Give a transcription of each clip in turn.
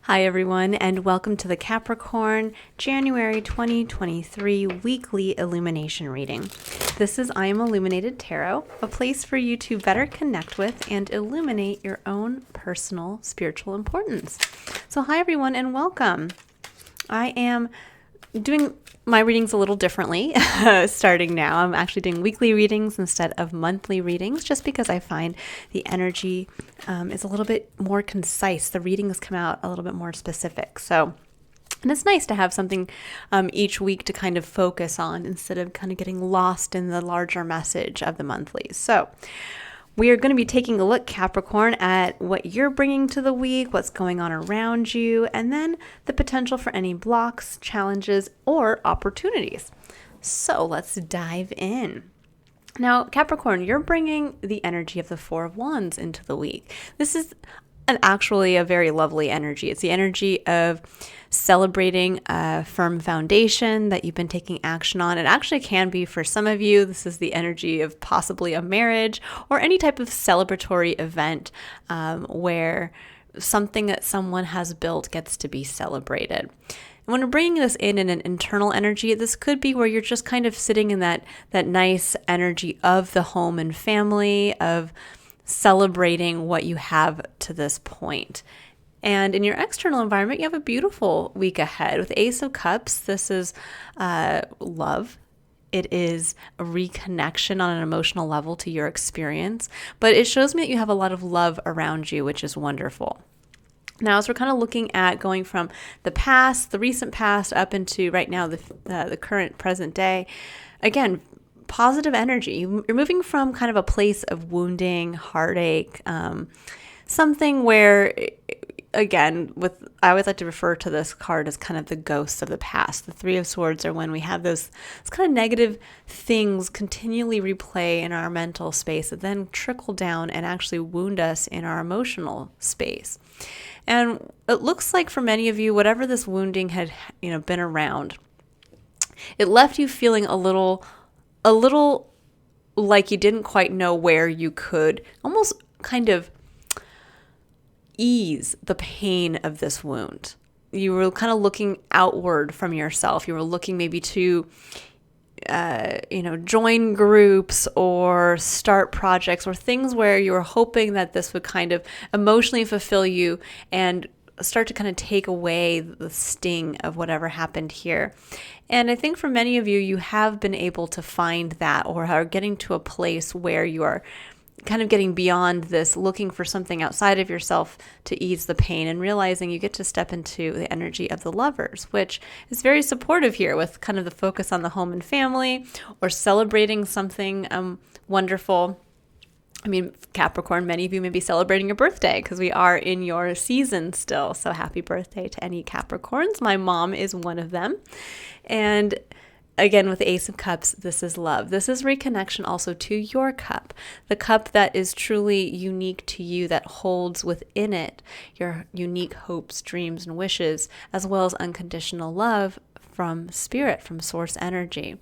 Hi everyone, and welcome to the Capricorn January 2023 weekly illumination reading. This is I Am Illuminated Tarot, a place for you to better connect with and illuminate your own personal spiritual importance. So hi everyone and welcome. I am doing my readings a little differently starting now. I'm actually doing weekly readings instead of monthly readings just because I find the energy is a little bit more concise. The readings come out a little bit more specific. And it's nice to have something each week to kind of focus on instead of kind of getting lost in the larger message of the monthlies. So we are going to be taking a look, Capricorn, at what you're bringing to the week, what's going on around you, and then the potential for any blocks, challenges, or opportunities. So let's dive in. Now, Capricorn, you're bringing the energy of the Four of Wands into the week. This is actually a very lovely energy. It's the energy of celebrating a firm foundation that you've been taking action on. It actually can be for some of you. This is the energy of possibly a marriage or any type of celebratory event where something that someone has built gets to be celebrated. And when we're bringing this in an internal energy, this could be where you're just kind of sitting in that nice energy of the home and family, of celebrating what you have to this point. And in your external environment, you have a beautiful week ahead. With Ace of Cups, this is love. It is a reconnection on an emotional level to your experience. But it shows me that you have a lot of love around you, which is wonderful. Now, as we're kind of looking at going from the past, the recent past, up into right now, the current present day, again, positive energy. You're moving from kind of a place of wounding, heartache, something where, again, I always like to refer to this card as kind of the ghosts of the past. The Three of Swords are when we have those kind of negative things continually replay in our mental space that then trickle down and actually wound us in our emotional space. And it looks like for many of you, whatever this wounding had, been around, it left you feeling a little like you didn't quite know where you could almost kind of ease the pain of this wound. You were kind of looking outward from yourself. You were looking maybe to, join groups or start projects or things where you were hoping that this would kind of emotionally fulfill you and start to kind of take away the sting of whatever happened here. And I think for many of you, you have been able to find that or are getting to a place where you are kind of getting beyond this, looking for something outside of yourself to ease the pain and realizing you get to step into the energy of the Lovers, which is very supportive here with kind of the focus on the home and family or celebrating something wonderful. I mean, Capricorn, many of you may be celebrating your birthday because we are in your season still. So happy birthday to any Capricorns. My mom is one of them. And again, with the Ace of Cups, this is love. This is reconnection also to your cup, the cup that is truly unique to you, that holds within it your unique hopes, dreams, and wishes, as well as unconditional love from spirit, from source energy.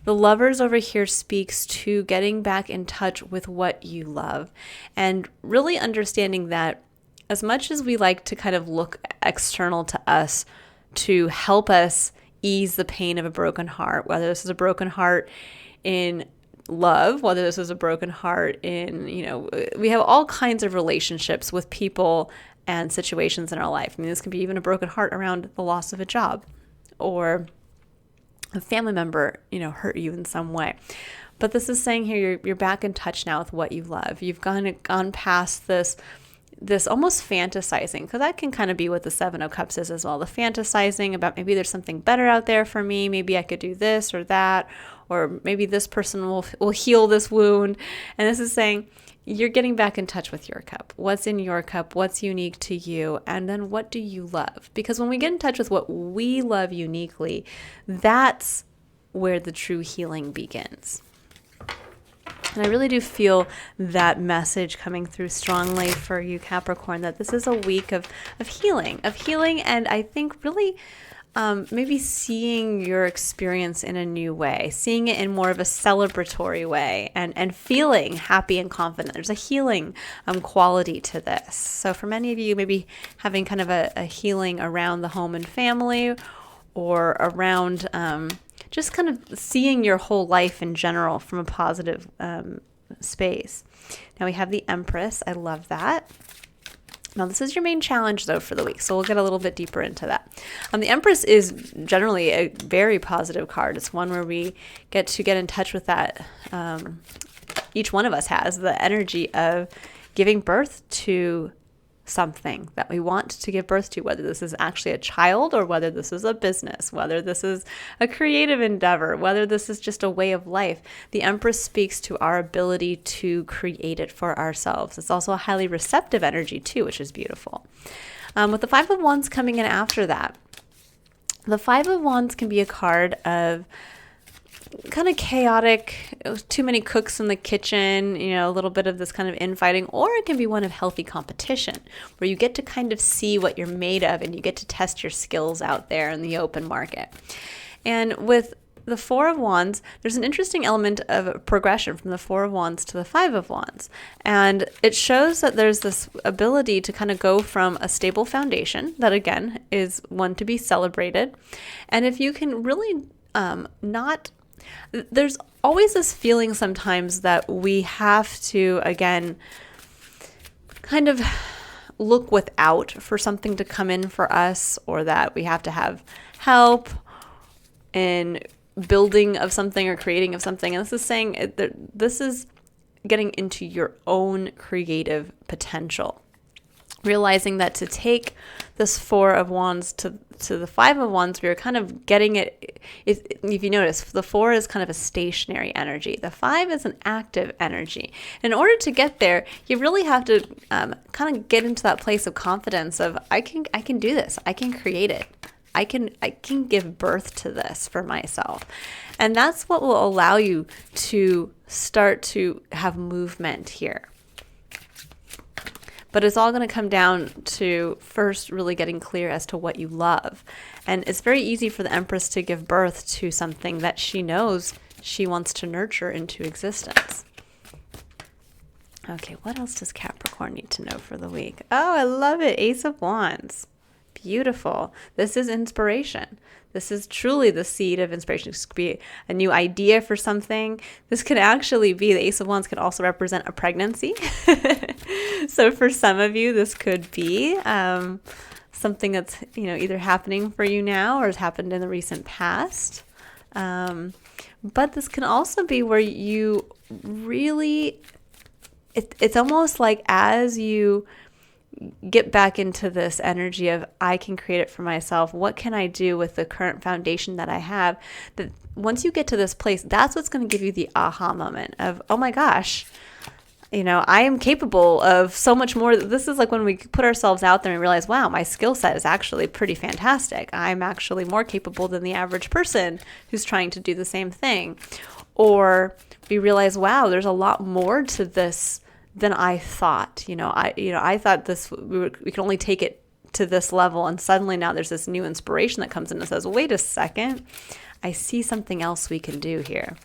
The Lovers over here speaks to getting back in touch with what you love and really understanding that as much as we like to kind of look external to us to help us ease the pain of a broken heart, whether this is a broken heart in love, whether this is a broken heart in, we have all kinds of relationships with people and situations in our life. I mean, this can be even a broken heart around the loss of a job or a family member, hurt you in some way. But this is saying here, you're back in touch now with what you love. You've gone past this almost fantasizing, because that can kind of be what the Seven of Cups is as well. The fantasizing about maybe there's something better out there for me. Maybe I could do this or that, or maybe this person will heal this wound. And this is saying you're getting back in touch with your cup. What's in your cup? What's unique to you? And then what do you love? Because when we get in touch with what we love uniquely, that's where the true healing begins. And I really do feel that message coming through strongly for you, Capricorn, that this is a week of healing. And I think really maybe seeing your experience in a new way, seeing it in more of a celebratory way, and feeling happy and confident. There's a healing quality to this. So for many of you, maybe having kind of a healing around the home and family, or around just kind of seeing your whole life in general from a positive space. Now we have the Empress. I love that. Now, this is your main challenge, though, for the week, so we'll get a little bit deeper into that. The Empress is generally a very positive card. It's one where we get in touch with that. Each one of us has the energy of giving birth to something that we want to give birth to, whether this is actually a child or whether this is a business, whether this is a creative endeavor, whether this is just a way of life. The Empress speaks to our ability to create it for ourselves. It's also a highly receptive energy too, which is beautiful. With the Five of Wands coming in after that, the Five of Wands can be a card of kind of chaotic, too many cooks in the kitchen, a little bit of this kind of infighting, or it can be one of healthy competition where you get to kind of see what you're made of and you get to test your skills out there in the open market. And with the Four of Wands, there's an interesting element of progression from the Four of Wands to the Five of Wands. And it shows that there's this ability to kind of go from a stable foundation that, again, is one to be celebrated. And if you can really there's always this feeling sometimes that we have to, again, kind of look without for something to come in for us, or that we have to have help in building of something or creating of something. And this is saying that this is getting into your own creative potential. Realizing that to take this Four of Wands to the Five of Wands, we are kind of getting it. If you notice, the Four is kind of a stationary energy. The Five is an active energy. In order to get there, you really have to kind of get into that place of confidence of I can do this. I can create it. I can give birth to this for myself. And that's what will allow you to start to have movement here. But it's all going to come down to first really getting clear as to what you love. And it's very easy for the Empress to give birth to something that she knows she wants to nurture into existence. Okay, what else does Capricorn need to know for the week? Oh, I love it. Ace of Wands. Beautiful. This is inspiration. This is truly the seed of inspiration. This could be a new idea for something. This could actually be, the Ace of Wands could also represent a pregnancy. So for some of you, this could be something that's, either happening for you now or has happened in the recent past. But this can also be where you really, it's almost like as you get back into this energy of I can create it for myself. What can I do with the current foundation that I have? That once you get to this place, that's what's going to give you the aha moment of, oh my gosh, I am capable of so much more. This is like when we put ourselves out there and realize, wow, my skill set is actually pretty fantastic. I'm actually more capable than the average person who's trying to do the same thing. Or we realize, wow, there's a lot more to this than I thought. I thought this we could only take it to this level, and suddenly now there's this new inspiration that comes in and says, wait a second, I see something else we can do here.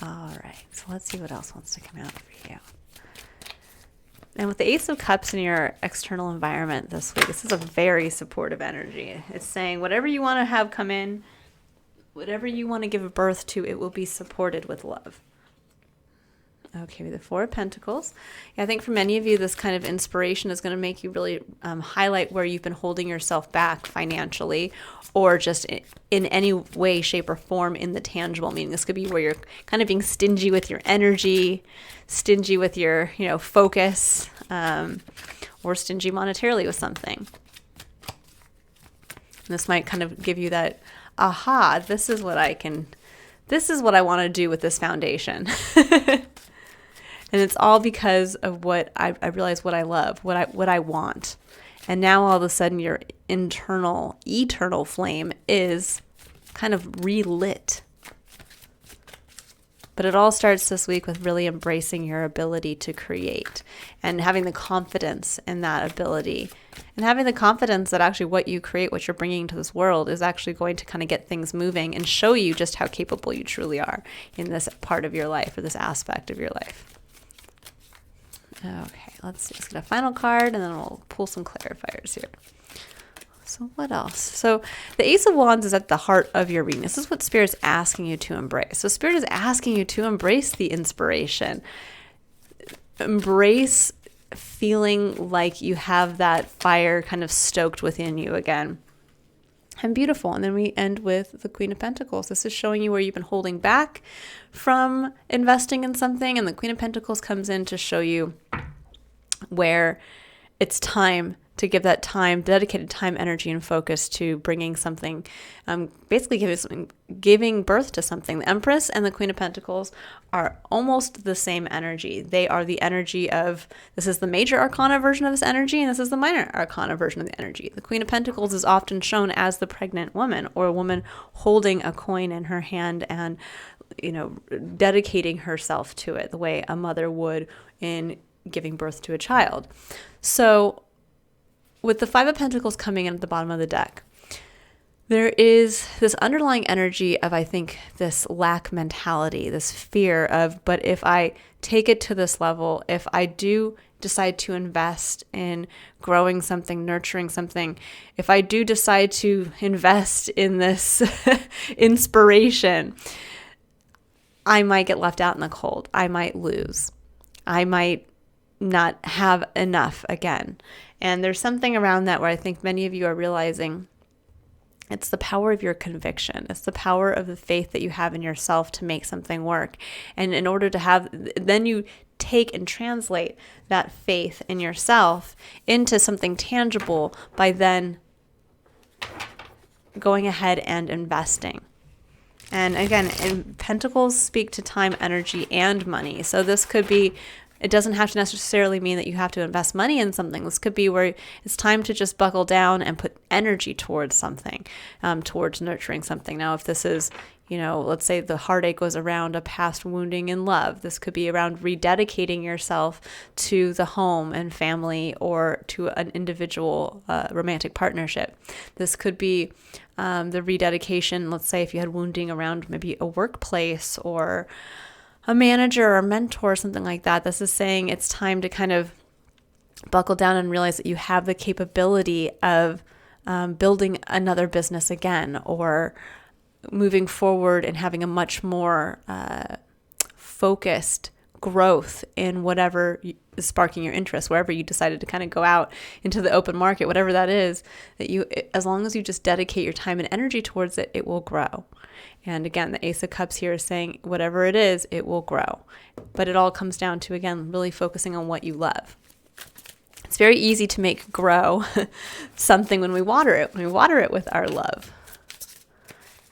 All right, so let's see what else wants to come out for you. And with the Ace of Cups in your external environment this week, this is a very supportive energy. It's saying whatever you want to have come in, whatever you want to give birth to, it will be supported with love. Okay, the Four of Pentacles. Yeah, I think for many of you, this kind of inspiration is going to make you really highlight where you've been holding yourself back financially, or just in any way, shape, or form in the tangible. Meaning this could be where you're kind of being stingy with your energy, stingy with your, focus, or stingy monetarily with something. And this might kind of give you that, aha, this is what I want to do with this foundation. And it's all because of what I realize what I love, what I want. And now all of a sudden your internal, eternal flame is kind of relit. But it all starts this week with really embracing your ability to create and having the confidence in that ability And having the confidence that actually what you create, what you're bringing into this world is actually going to kind of get things moving and show you just how capable you truly are in this part of your life or this aspect of your life. Okay, let's get a final card and then we'll pull some clarifiers here. So what else? So the Ace of Wands is at the heart of your reading. This is what Spirit's asking you to embrace. So Spirit is asking you to embrace the inspiration. Embrace feeling like you have that fire kind of stoked within you again. And beautiful. And then we end with the Queen of Pentacles. This is showing you where you've been holding back from investing in something. And the Queen of Pentacles comes in to show you where it's time to give that time, dedicated time, energy, and focus to bringing something, basically giving birth to something. The Empress and the Queen of Pentacles are almost the same energy. They are the energy of, this is the major arcana version of this energy, and this is the minor arcana version of the energy. The Queen of Pentacles is often shown as the pregnant woman, or a woman holding a coin in her hand and, dedicating herself to it the way a mother would in giving birth to a child. So with the Five of Pentacles coming in at the bottom of the deck, there is this underlying energy of, I think, this lack mentality, this fear of, but if I take it to this level, if I do decide to invest in growing something, nurturing something, if I do decide to invest in this inspiration, I might get left out in the cold. I might lose. I might not have enough again. And there's something around that where I think many of you are realizing it's the power of your conviction. It's the power of the faith that you have in yourself to make something work. And in order to have, then you take and translate that faith in yourself into something tangible by then going ahead and investing. And again, Pentacles speak to time, energy, and money. So this could be, it doesn't have to necessarily mean that you have to invest money in something. This could be where it's time to just buckle down and put energy towards something, towards nurturing something. Now, if this is, let's say the heartache was around a past wounding in love, this could be around rededicating yourself to the home and family or to an individual romantic partnership. This could be the rededication, let's say if you had wounding around maybe a workplace or a manager or a mentor or something like that. This is saying it's time to kind of buckle down and realize that you have the capability of building another business again, or moving forward and having a much more focused growth in whatever is sparking your interest, wherever you decided to kind of go out into the open market, whatever that is, that you, as long as you just dedicate your time and energy towards it, it will grow. And again, the Ace of Cups here is saying whatever it is, it will grow. But it all comes down to, again, really focusing on what you love. It's very easy to make grow something when we water it with our love.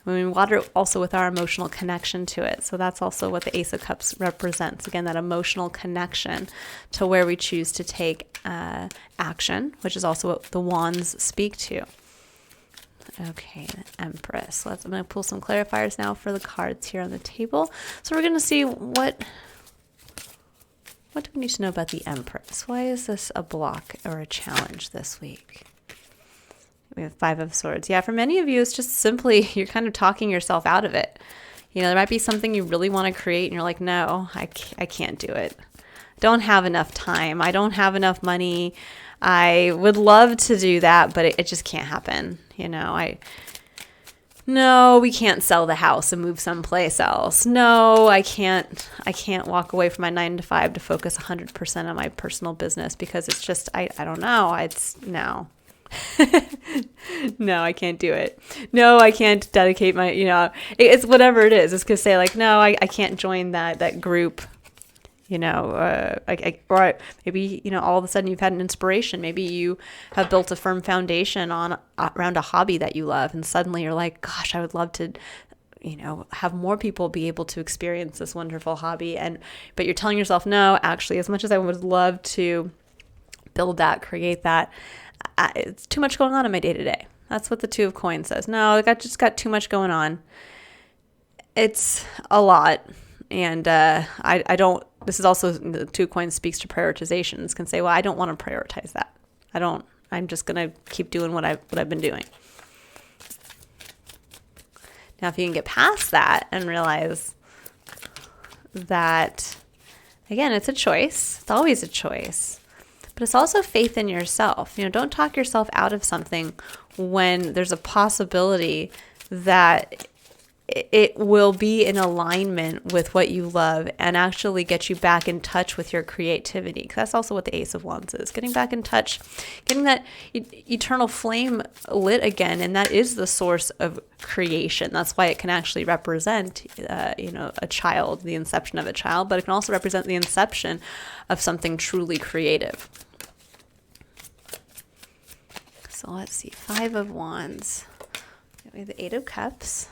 When we water it also with our emotional connection to it. So that's also what the Ace of Cups represents. Again, that emotional connection to where we choose to take action, which is also what the wands speak to. Okay, the Empress. I'm going to pull some clarifiers now for the cards here on the table. So we're going to see what do we need to know about the Empress? Why is this a block or a challenge this week? We have Five of Swords. Yeah, for many of you, it's just simply you're kind of talking yourself out of it. There might be something you really want to create, and you're like, no, I can't do it. Don't have enough time. I don't have enough money. I would love to do that, but it just can't happen. No, we can't sell the house and move someplace else. No, I can't walk away from my 9 to 5 to focus 100% on my personal business because it's just, I don't know. No. No, I can't do it. No, I can't dedicate my, it's whatever it is. It's going to say like, no, I can't join that group. Or maybe, all of a sudden you've had an inspiration. Maybe you have built a firm foundation around a hobby that you love. And suddenly you're like, gosh, I would love to, have more people be able to experience this wonderful hobby. But you're telling yourself, no, actually, as much as I would love to build that, create that, it's too much going on in my day to day. That's what the Two of Coins says. No, I just got too much going on. It's a lot. And I don't, this is also, the Two of Coins speaks to prioritizations, can say, well, I don't want to prioritize that. I don't I'm just going to keep doing what I've been doing. Now, if you can get past that and realize that, again, it's a choice. It's always a choice. But it's also faith in yourself. Don't talk yourself out of something when there's a possibility that it will be in alignment with what you love and actually get you back in touch with your creativity. Because that's also what the Ace of Wands is. Getting back in touch, getting that eternal flame lit again. And that is the source of creation. That's why it can actually represent, a child, the inception of a child. But it can also represent the inception of something truly creative. So let's see. 5 of Wands. We have the 8 of Cups.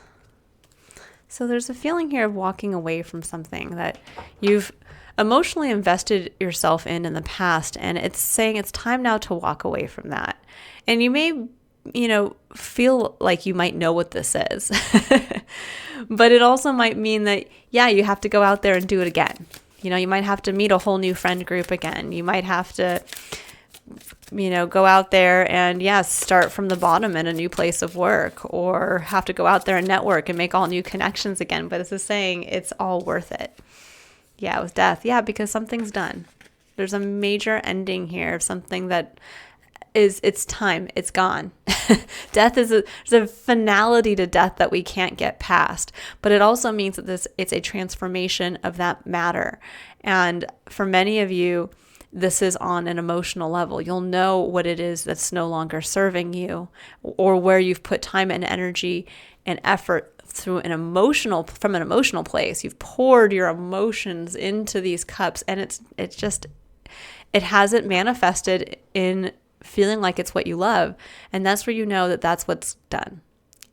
So there's a feeling here of walking away from something that you've emotionally invested yourself in the past. And it's saying it's time now to walk away from that. And you may, feel like you might know what this is. But it also might mean that, you have to go out there and do it again. You might have to meet a whole new friend group again. You might have to go out there and start from the bottom in a new place of work, or have to go out there and network and make all new connections again. But this is saying it's all worth it. With death. Because something's done. There's a major ending here of something that it's time. It's gone. Death there's a finality to death that we can't get past. But it also means that it's a transformation of that matter. And for many of you, this is on an emotional level. You'll know what it is that's no longer serving you, or where you've put time and energy and effort from an emotional place. You've poured your emotions into these cups, and it hasn't manifested in feeling like it's what you love. And that's where you know that that's what's done.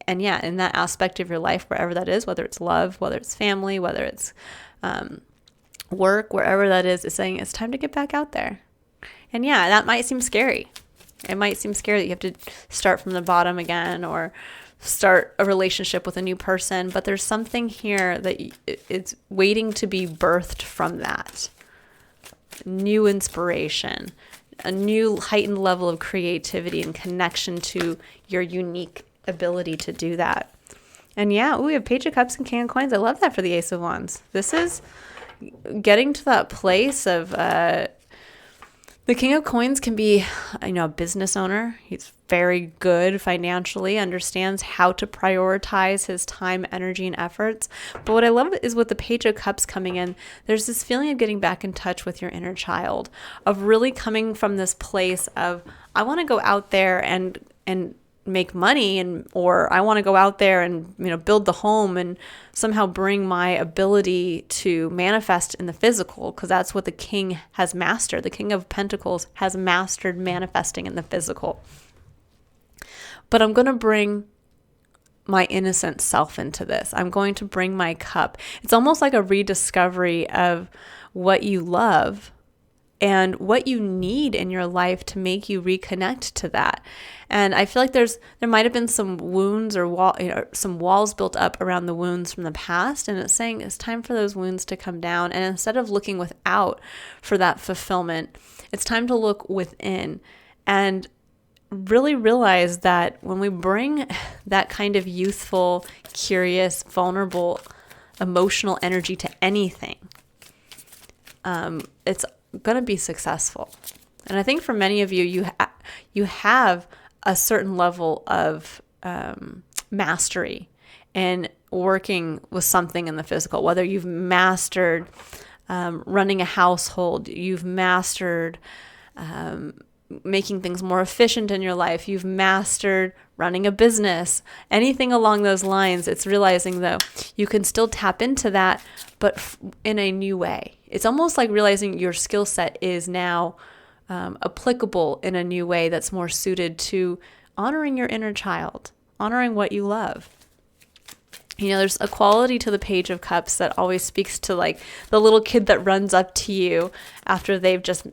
And in that aspect of your life, wherever that is, whether it's love, whether it's family, whether it's work, wherever that is, saying it's time to get back out there. And that might seem scary. It might seem scary that you have to start from the bottom again, or start a relationship with a new person. But there's something here that it's waiting to be birthed from that. New inspiration, a new heightened level of creativity and connection to your unique ability to do that. And we have Page of Cups and King of Coins. I love that for the Ace of Wands. This is getting to that place of the King of Coins can be, a business owner. He's very good financially, understands how to prioritize his time, energy, and efforts. But what I love is with the Page of Cups coming in, there's this feeling of getting back in touch with your inner child, of really coming from this place of, I want to go out there and make money, or I want to go out there and build the home and somehow bring my ability to manifest in the physical, because that's what the king has mastered. The King of Pentacles has mastered manifesting in the physical. But I'm going to bring my innocent self into this. I'm going to bring my cup. It's almost like a rediscovery of what you love and what you need in your life to make you reconnect to that. And I feel like there might have been some wounds or some walls built up around the wounds from the past. And it's saying it's time for those wounds to come down. And instead of looking without for that fulfillment, it's time to look within and really realize that when we bring that kind of youthful, curious, vulnerable, emotional energy to anything, it's going to be successful. And I think for many of you, you have a certain level of mastery in working with something in the physical, whether you've mastered running a household, you've mastered making things more efficient in your life, you've mastered running a business, anything along those lines. It's realizing, though, you can still tap into that, but in a new way. It's almost like realizing your skill set is now applicable in a new way that's more suited to honoring your inner child, honoring what you love. There's a quality to the Page of Cups that always speaks to like the little kid that runs up to you after they've just,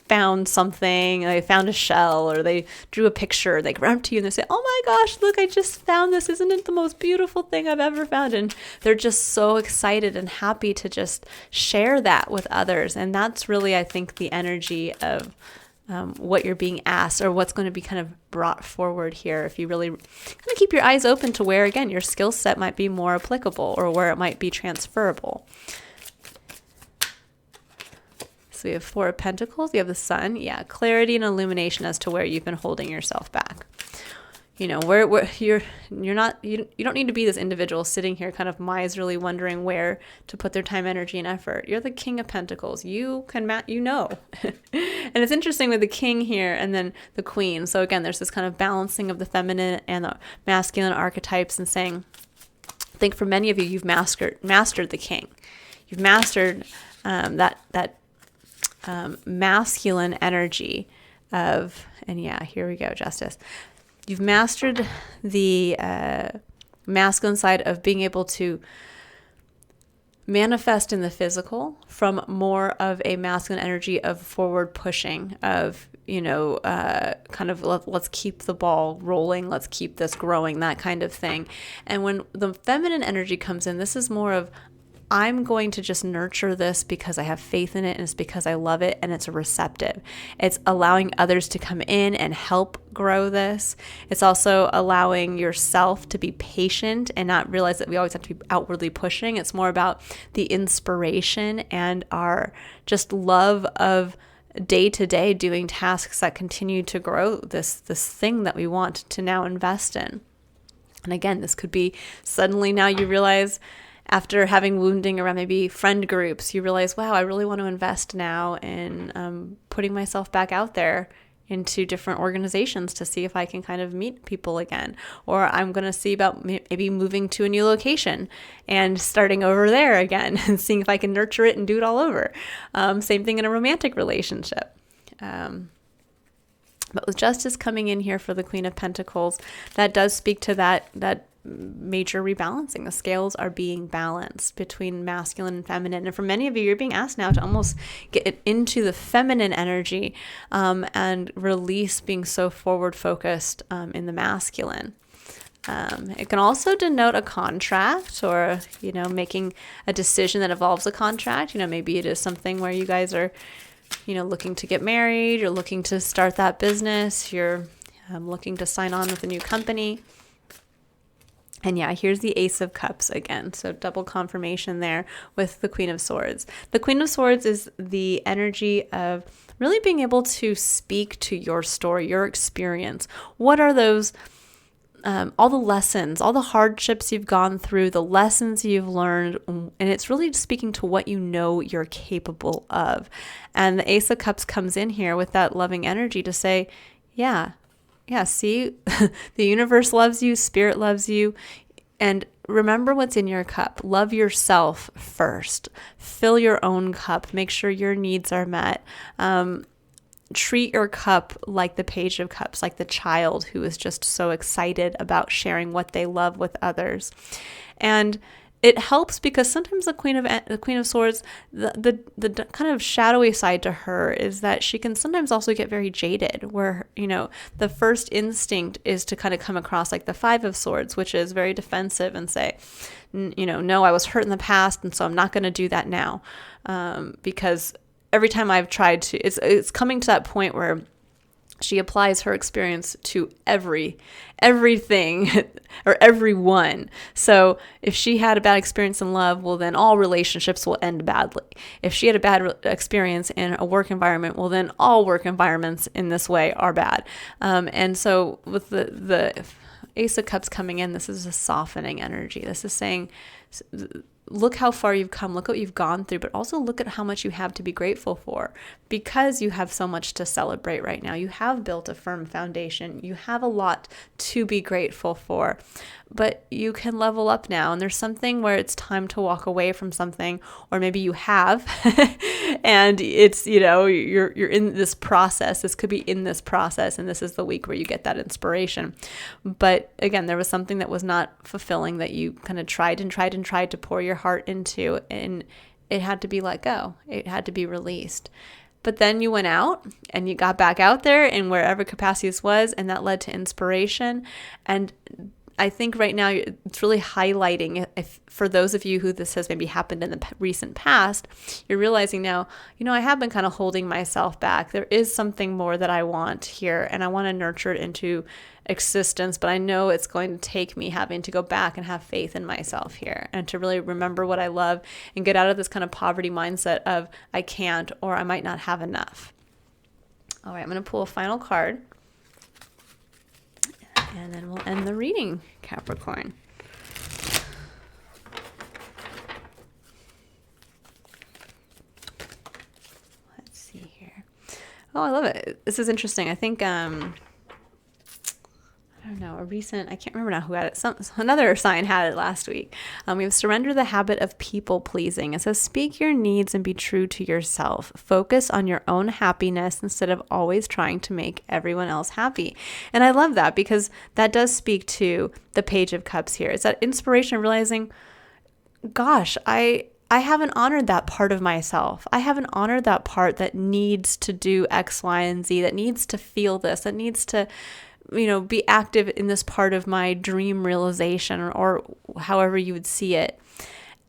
found something, they found a shell, or they drew a picture, they run up to you and they say, "Oh my gosh, look, I just found this. Isn't it the most beautiful thing I've ever found?" And they're just so excited and happy to just share that with others. And that's really, I think, the energy of what you're being asked or what's going to be kind of brought forward here. If you really kind of keep your eyes open to where, again, your skill set might be more applicable or where it might be transferable. So we have Four of Pentacles, you have the Sun. Yeah, clarity and illumination as to where you've been holding yourself back. You know, where you don't need to be this individual sitting here kind of miserly wondering where to put their time, energy, and effort. You're the King of Pentacles. You can, and it's interesting with the King here and then the Queen. So again, there's this kind of balancing of the feminine and the masculine archetypes and saying, I think for many of you, you've mastered the King. You've mastered that masculine energy of, and yeah, here we go, Justice. You've mastered the masculine side of being able to manifest in the physical from more of a masculine energy of forward pushing, of, kind of let's keep the ball rolling, let's keep this growing, that kind of thing. And when the feminine energy comes in, this is more of, I'm going to just nurture this because I have faith in it and it's because I love it and it's receptive. It's allowing others to come in and help grow this. It's also allowing yourself to be patient and not realize that we always have to be outwardly pushing. It's more about the inspiration and our just love of day to day doing tasks that continue to grow this thing that we want to now invest in. And again, this could be suddenly now you realize, after having wounding around maybe friend groups, you realize, wow, I really want to invest now in putting myself back out there into different organizations to see if I can kind of meet people again. Or I'm going to see about maybe moving to a new location and starting over there again and seeing if I can nurture it and do it all over. Same thing in a romantic relationship. But with Justice coming in here for the Queen of Pentacles, that does speak to that major rebalancing. The scales are being balanced between masculine and feminine. And for many of you, you're being asked now to almost get into the feminine energy and release being so forward focused in the masculine. It can also denote a contract or, making a decision that involves a contract. Maybe it is something where you guys are, looking to get married, you're looking to start that business, you're looking to sign on with a new company. And yeah, here's the Ace of Cups again. So double confirmation there with the Queen of Swords. The Queen of Swords is the energy of really being able to speak to your story, your experience. What are those, all the lessons, all the hardships you've gone through, the lessons you've learned, and it's really speaking to what you know you're capable of. And the Ace of Cups comes in here with that loving energy to say, yeah, see, the universe loves you, spirit loves you, and remember what's in your cup. Love yourself first. Fill your own cup. Make sure your needs are met. Treat your cup like the Page of Cups, like the child who is just so excited about sharing what they love with others. And it helps because sometimes the Queen of Swords, the kind of shadowy side to her is that she can sometimes also get very jaded, where, the first instinct is to kind of come across like the Five of Swords, which is very defensive and say, no, I was hurt in the past, and so I'm not going to do that now. Because every time I've tried to, it's coming to that point where she applies her experience to everything or everyone. So if she had a bad experience in love, well, then all relationships will end badly. If she had a bad experience in a work environment, well, then all work environments in this way are bad. And so with the Ace of Cups coming in, this is a softening energy. This is saying, look how far you've come, look what you've gone through, but also look at how much you have to be grateful for, because you have so much to celebrate right now. You have built a firm foundation. You have a lot to be grateful for, but you can level up now. And there's something where it's time to walk away from something, or maybe you have, and it's, you're in this process. This could be in this process, and this is the week where you get that inspiration. But again, there was something that was not fulfilling that you kind of tried to pour your heart into, and it had to be let go. It had to be released. But then you went out and you got back out there in wherever capacity this was, and that led to inspiration. And I think right now it's really highlighting, if for those of you who this has maybe happened in the recent past, you're realizing now, I have been kind of holding myself back. There is something more that I want here, and I want to nurture it into existence, but I know it's going to take me having to go back and have faith in myself here, and to really remember what I love and get out of this kind of poverty mindset of I can't, or I might not have enough. All right, I'm going to pull a final card, and then we'll end the reading, Capricorn. Let's see here. Oh, I love it. This is interesting. I think, I don't know, I can't remember now who had it. Another sign had it last week. We have surrender the habit of people pleasing. It says, speak your needs and be true to yourself. Focus on your own happiness instead of always trying to make everyone else happy. And I love that, because that does speak to the Page of Cups here. It's that inspiration of realizing, gosh, I haven't honored that part of myself. I haven't honored that part that needs to do X, Y, and Z, that needs to feel this, that needs to be active in this part of my dream realization, or however you would see it.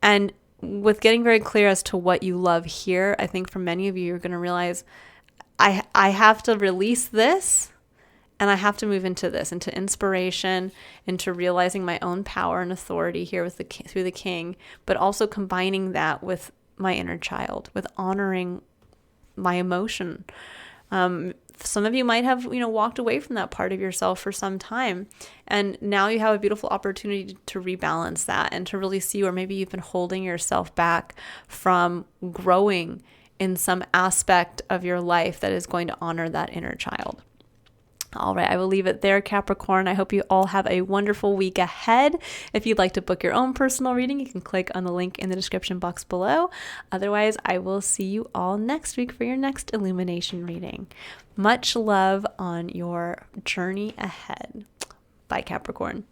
And with getting very clear as to what you love here, I think for many of you, you're going to realize I have to release this, and I have to move into this, into inspiration, into realizing my own power and authority here with through the King, but also combining that with my inner child, with honoring my emotion. Some of you might have, walked away from that part of yourself for some time. And now you have a beautiful opportunity to rebalance that, and to really see where maybe you've been holding yourself back from growing in some aspect of your life that is going to honor that inner child. All right, I will leave it there, Capricorn. I hope you all have a wonderful week ahead. If you'd like to book your own personal reading, you can click on the link in the description box below. Otherwise, I will see you all next week for your next illumination reading. Much love on your journey ahead. Bye, Capricorn.